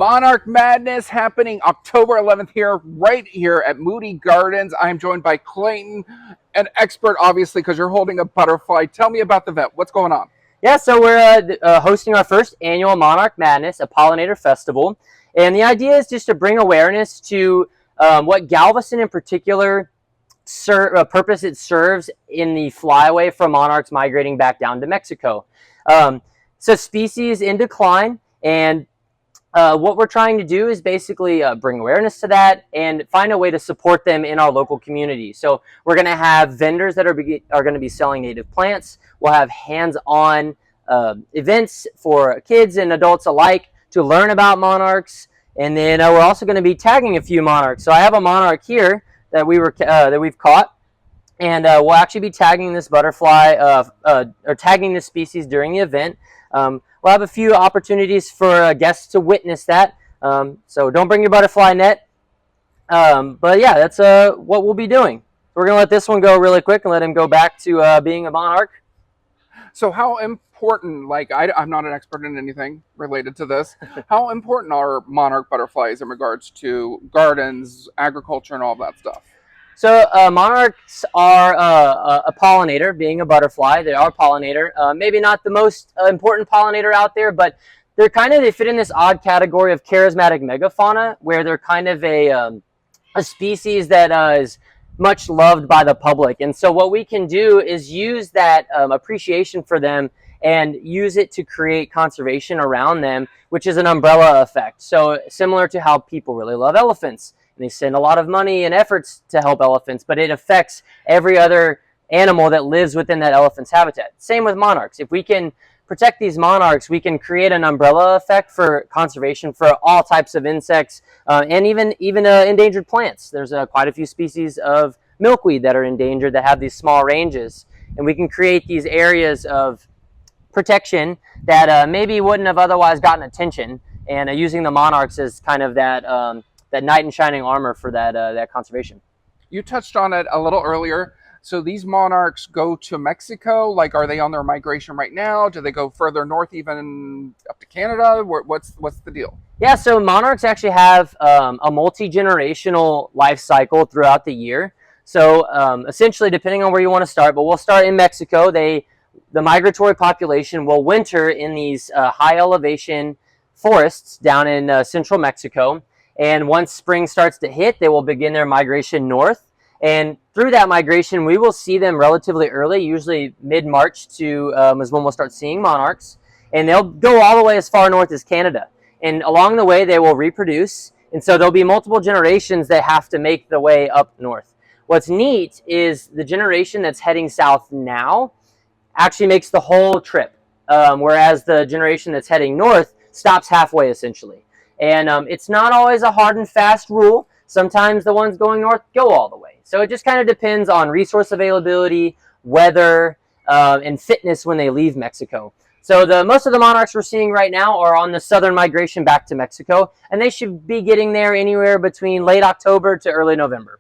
Monarch Madness happening October 11th right here at Moody Gardens. I'm joined by Clayton, an expert, obviously, because you're holding a butterfly. Tell me about the event. What's going on? Yeah, so we're hosting our first annual Monarch Madness, a Pollinator Festival. And the idea is just to bring awareness to what Galveston in particular purpose it serves in the flyaway from monarchs migrating back down to Mexico. So species in decline, and what we're trying to do is basically bring awareness to that and find a way to support them in our local community. So we're going to have vendors that are going to be selling native plants. We'll have hands-on events for kids and adults alike to learn about monarchs. And then we're also going to be tagging a few monarchs. So I have a monarch here that we've caught, and we'll actually be tagging this butterfly or tagging this species during the event. We'll have a few opportunities for guests to witness that. So don't bring your butterfly net. But yeah, that's what we'll be doing. We're going to let this one go really quick and let him go back to being a monarch. So how important, like I'm not an expert in anything related to this, how important are monarch butterflies in regards to gardens, agriculture, and all that stuff? So monarchs are a pollinator, being a butterfly. They are a pollinator. Maybe not the most important pollinator out there, but they fit in this odd category of charismatic megafauna, where they're kind of a species that is much loved by the public. And so what we can do is use that appreciation for them and use it to create conservation around them, which is an umbrella effect. So similar to how people really love elephants. And they send a lot of money and efforts to help elephants, but it affects every other animal that lives within that elephant's habitat. Same with monarchs. If we can protect these monarchs, we can create an umbrella effect for conservation for all types of insects and even endangered plants. There's quite a few species of milkweed that are endangered that have these small ranges. And we can create these areas of protection that maybe wouldn't have otherwise gotten attention. And using the monarchs as kind of that knight in shining armor for that conservation. You touched on it a little earlier. So these monarchs go to Mexico. Like, are they on their migration right now? Do they go further north, even up to Canada? What's the deal? Yeah, so monarchs actually have a multi-generational life cycle throughout the year. So essentially, depending on where you want to start, but we'll start in Mexico. The migratory population will winter in these high elevation forests down in central Mexico. And once spring starts to hit, they will begin their migration north. And through that migration, we will see them relatively early, usually mid-March is when we'll start seeing monarchs. And they'll go all the way as far north as Canada. And along the way, they will reproduce. And so there'll be multiple generations that have to make the way up north. What's neat is the generation that's heading south now actually makes the whole trip, whereas the generation that's heading north stops halfway, essentially. And it's not always a hard and fast rule. Sometimes the ones going north go all the way. So it just kind of depends on resource availability, weather, and fitness when they leave Mexico. So most of the monarchs we're seeing right now are on the southern migration back to Mexico, and they should be getting there anywhere between late October to early November.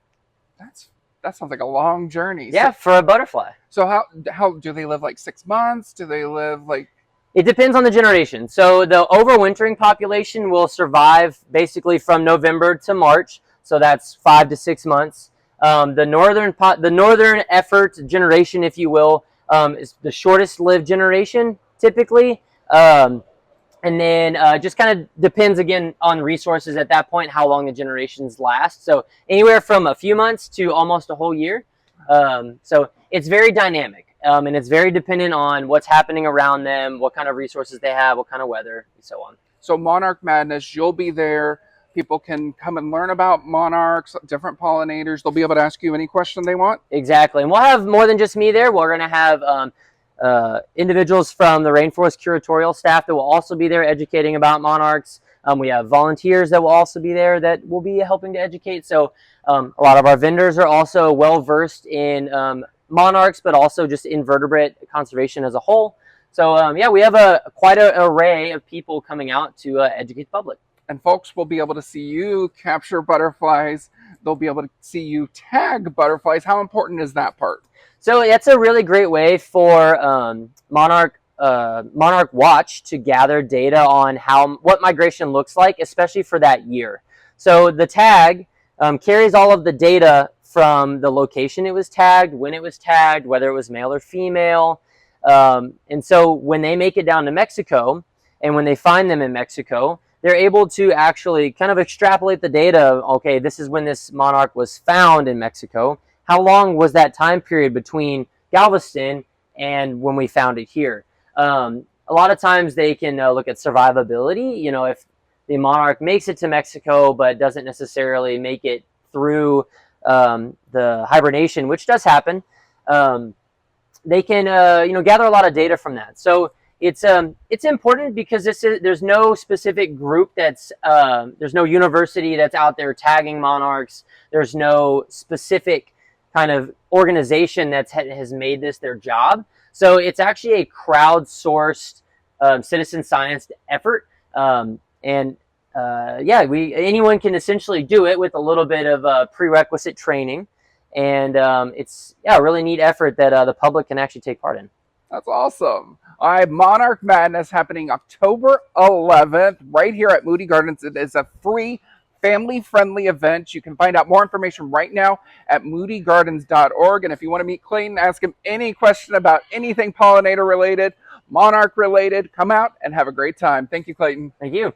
That sounds like a long journey. Yeah, for a butterfly. So how do they live, like 6 months? Do they live like... It depends on the generation. So the overwintering population will survive basically from November to March. So that's 5 to 6 months. The northern effort generation, if you will, is the shortest lived generation typically. And then just kind of depends again on resources at that point, how long the generations last. So anywhere from a few months to almost a whole year. So it's very dynamic. And it's very dependent on what's happening around them, what kind of resources they have, what kind of weather, and so on. So Monarch Madness, you'll be there. People can come and learn about monarchs, different pollinators. They'll be able to ask you any question they want. Exactly. And we'll have more than just me there. We're going to have individuals from the Rainforest Curatorial staff that will also be there educating about monarchs. We have volunteers that will also be there that will be helping to educate. So a lot of our vendors are also well-versed in monarchs, but also just invertebrate conservation as a whole. So yeah, we have quite an array of people coming out to educate the public. And folks will be able to see you capture butterflies. They'll be able to see you tag butterflies. How important is that part? So that's a really great way for monarch Monarch Watch to gather data on what migration looks like, especially for that year. So the tag carries all of the data from the location it was tagged, when it was tagged, whether it was male or female. And so when they make it down to Mexico, and when they find them in Mexico, they're able to actually kind of extrapolate the data. Okay, this is when this monarch was found in Mexico. How long was that time period between Galveston and when we found it here? A lot of times they can look at survivability. You know, if the monarch makes it to Mexico but doesn't necessarily make it through the hibernation, which does happen, they can gather a lot of data from that. So it's important because there's no specific group there's no university that's out there tagging monarchs. There's no specific kind of organization that has made this their job. So it's actually a crowdsourced citizen science effort, anyone can essentially do it with a little bit of prerequisite training, and it's a really neat effort that the public can actually take part in. That's awesome. All right, Monarch Madness happening October 11th right here at Moody Gardens. It is a free, family-friendly event. You can find out more information right now at moodygardens.org. And if you want to meet Clayton, ask him any question about anything pollinator related, monarch related, come out and have a great time. Thank you, Clayton. Thank you.